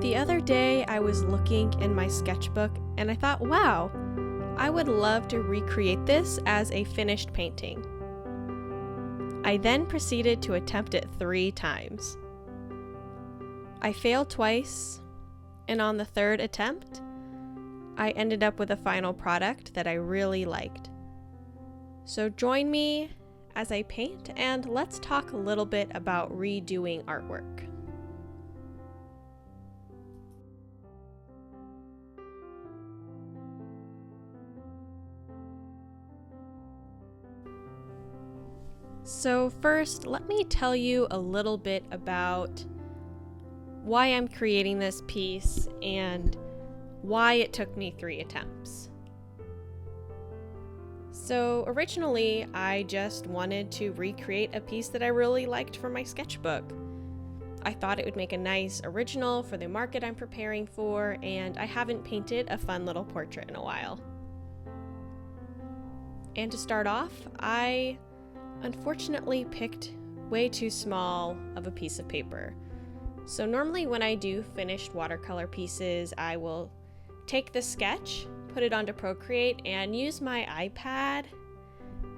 The other day I was looking in my sketchbook and I thought, wow, I would love to recreate this as a finished painting. I then proceeded to attempt it 3 times. I failed twice, and on the 3rd attempt, I ended up with a final product that I really liked. So join me as I paint and let's talk a little bit about redoing artwork. So first, let me tell you a little bit about why I'm creating this piece and why it took me 3 attempts. So originally, I just wanted to recreate a piece that I really liked for my sketchbook. I thought it would make a nice original for the market I'm preparing for, and I haven't painted a fun little portrait in a while. And to start off, I unfortunately picked way too small of a piece of paper. So normally when I do finished watercolor pieces, I will take the sketch, put it onto Procreate, and use my iPad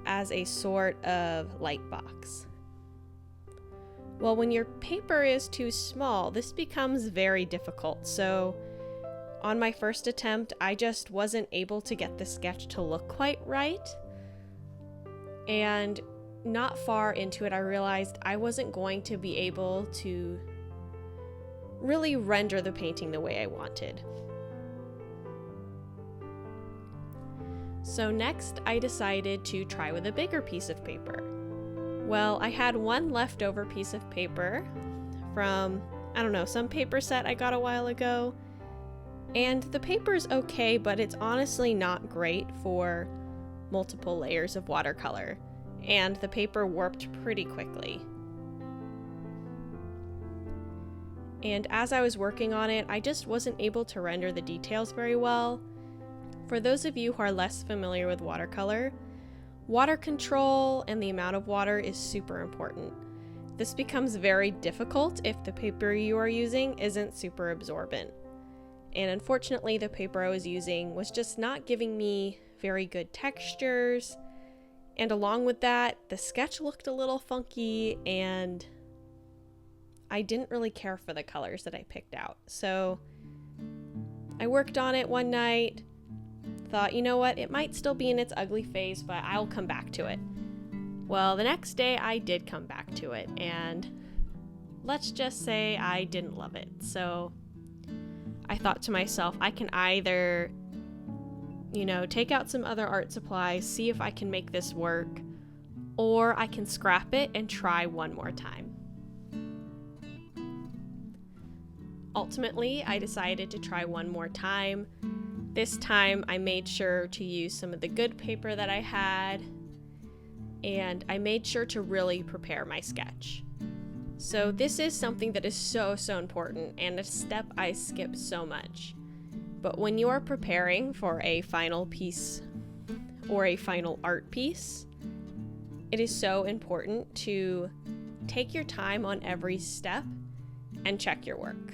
as a sort of light box. Well, when your paper is too small, this becomes very difficult. So on my first attempt, I just wasn't able to get the sketch to look quite right. And not far into it, I realized I wasn't going to be able to really render the painting the way I wanted. So next, I decided to try with a bigger piece of paper. Well, I had one leftover piece of paper from, some paper set I got a while ago. And the paper's okay, but it's honestly not great for multiple layers of watercolor. And the paper warped pretty quickly. And as I was working on it, I just wasn't able to render the details very well. For those of you who are less familiar with watercolor, water control and the amount of water is super important. This becomes very difficult if the paper you are using isn't super absorbent. And unfortunately, the paper I was using was just not giving me very good textures. And along with that, the sketch looked a little funky and I didn't really care for the colors that I picked out. So I worked on it one night, thought, you know what, it might still be in its ugly phase, but I'll come back to it. Well, the next day I did come back to it, and let's just say I didn't love it. So I thought to myself, I can either take out some other art supplies, see if I can make this work, or I can scrap it and try one more time. Ultimately, I decided to try one more time. This time, I made sure to use some of the good paper that I had, and I made sure to really prepare my sketch. So this is something that is so important, and a step I skip so much. But when you are preparing for a final piece or a final art piece, it is so important to take your time on every step and check your work.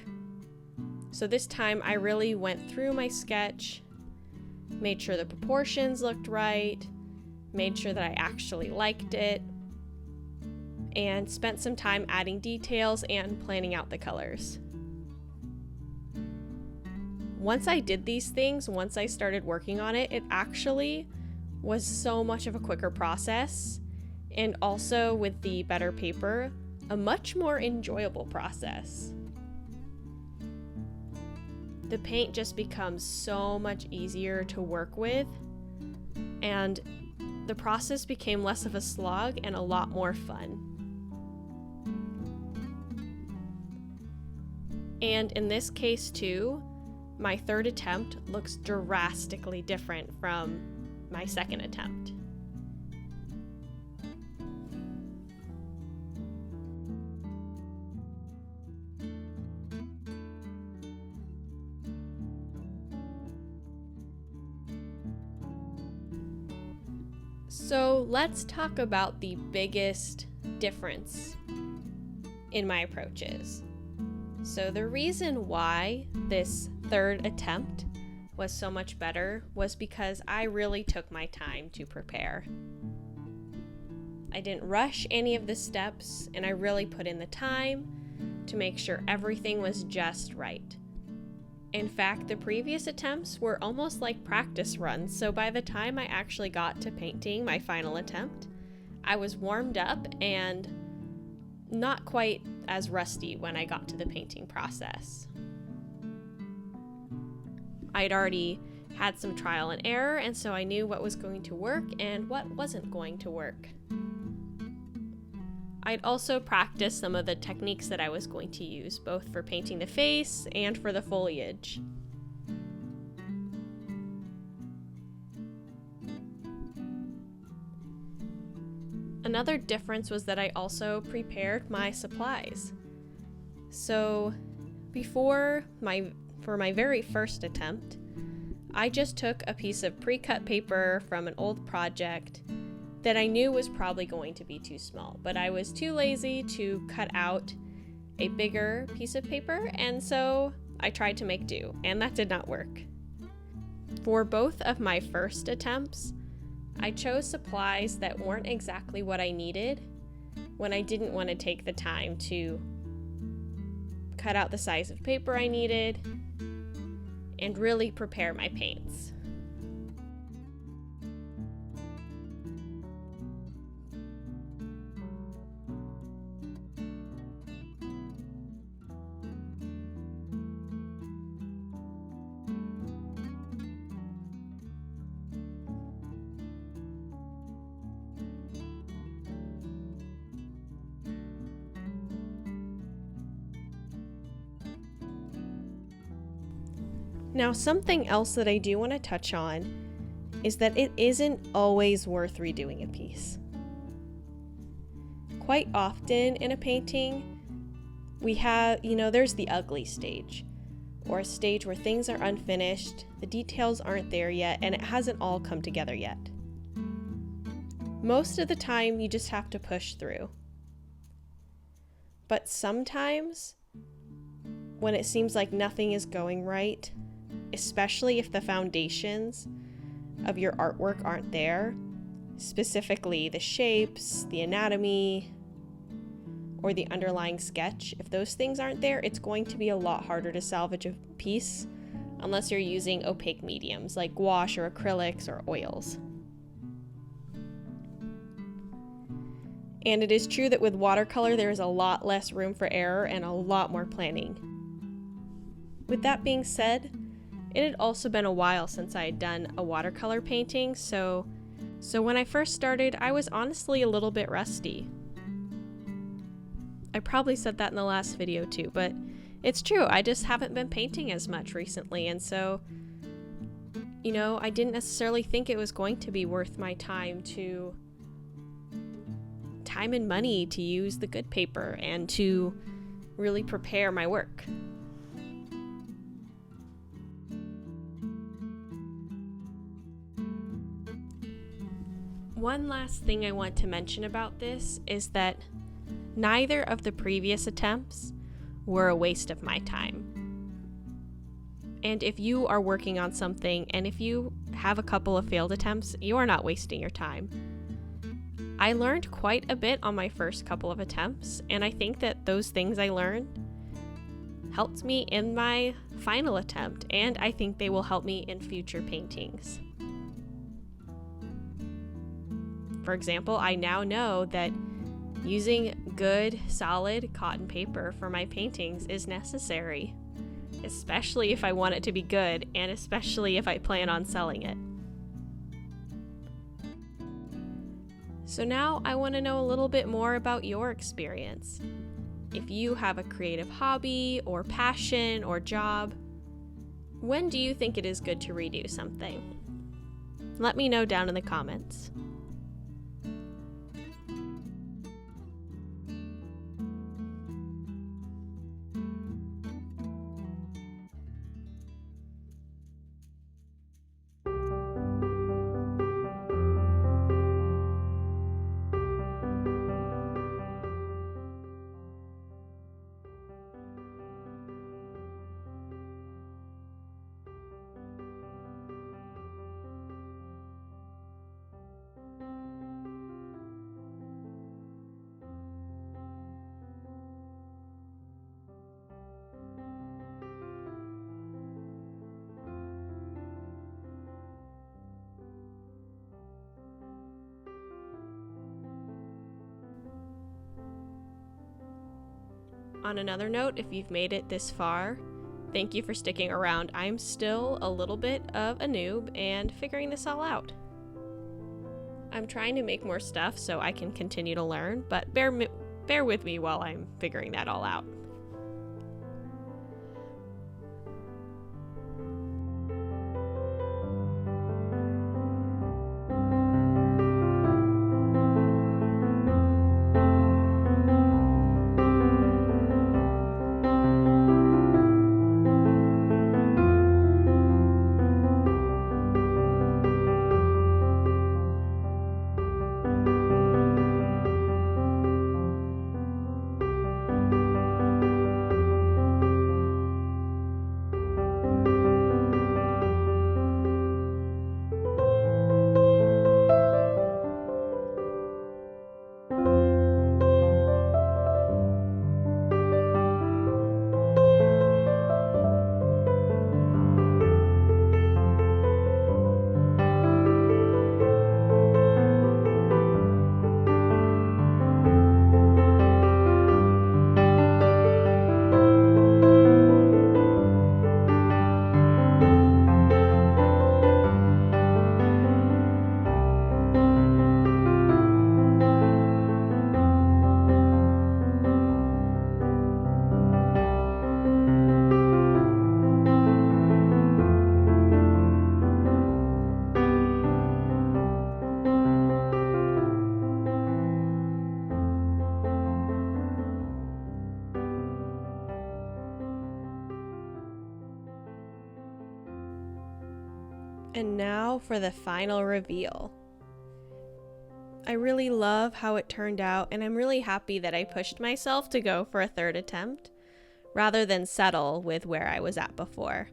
So this time I really went through my sketch, made sure the proportions looked right, made sure that I actually liked it, and spent some time adding details and planning out the colors. Once I did these things, once I started working on it, it actually was so much of a quicker process, and also with the better paper, a much more enjoyable process. The paint just becomes so much easier to work with, and the process became less of a slog and a lot more fun. And in this case too, my 3rd attempt looks drastically different from my 2nd attempt. So let's talk about the biggest difference in my approaches. So the reason why this third attempt was so much better was because I really took my time to prepare. I didn't rush any of the steps, and I really put in the time to make sure everything was just right. In fact, the previous attempts were almost like practice runs, so by the time I actually got to painting my final attempt, I was warmed up and not quite as rusty when I got to the painting process. I'd already had some trial and error, and so I knew what was going to work and what wasn't going to work. I'd also practiced some of the techniques that I was going to use, both for painting the face and for the foliage. Another difference was that I also prepared my supplies. So for my very first attempt, I just took a piece of pre-cut paper from an old project that I knew was probably going to be too small, but I was too lazy to cut out a bigger piece of paper, and so I tried to make do, and that did not work. For both of my first attempts, I chose supplies that weren't exactly what I needed when I didn't want to take the time to cut out the size of paper I needed and really prepare my paints. Now, something else that I do want to touch on is that it isn't always worth redoing a piece. Quite often in a painting, we have, there's the ugly stage, or a stage where things are unfinished, the details aren't there yet, and it hasn't all come together yet. Most of the time, you just have to push through. But sometimes, when it seems like nothing is going right, especially if the foundations of your artwork aren't there, specifically the shapes, the anatomy, or the underlying sketch, if those things aren't there, it's going to be a lot harder to salvage a piece unless you're using opaque mediums like gouache or acrylics or oils. And it is true that with watercolor, there is a lot less room for error and a lot more planning. With that being said, it had also been a while since I had done a watercolor painting, so when I first started, I was honestly a little bit rusty. I probably said that in the last video too, but it's true, I just haven't been painting as much recently, and so, I didn't necessarily think it was going to be worth my time and money to use the good paper and to really prepare my work. One last thing I want to mention about this is that neither of the previous attempts were a waste of my time. And if you are working on something and if you have a couple of failed attempts, you are not wasting your time. I learned quite a bit on my first couple of attempts, and I think that those things I learned helped me in my final attempt, and I think they will help me in future paintings. For example, I now know that using good, solid cotton paper for my paintings is necessary, especially if I want it to be good, and especially if I plan on selling it. So now I want to know a little bit more about your experience. If you have a creative hobby or passion or job, when do you think it is good to redo something? Let me know down in the comments. On another note, if you've made it this far, thank you for sticking around. I'm still a little bit of a noob and figuring this all out. I'm trying to make more stuff so I can continue to learn, but bear with me while I'm figuring that all out. And now for the final reveal. I really love how it turned out, and I'm really happy that I pushed myself to go for a third attempt, rather than settle with where I was at before.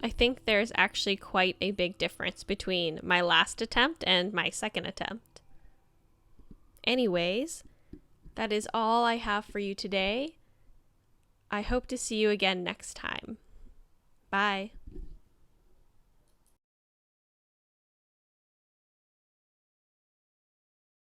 I think there's actually quite a big difference between my last attempt and my second attempt. Anyways, that is all I have for you today. I hope to see you again next time. Bye.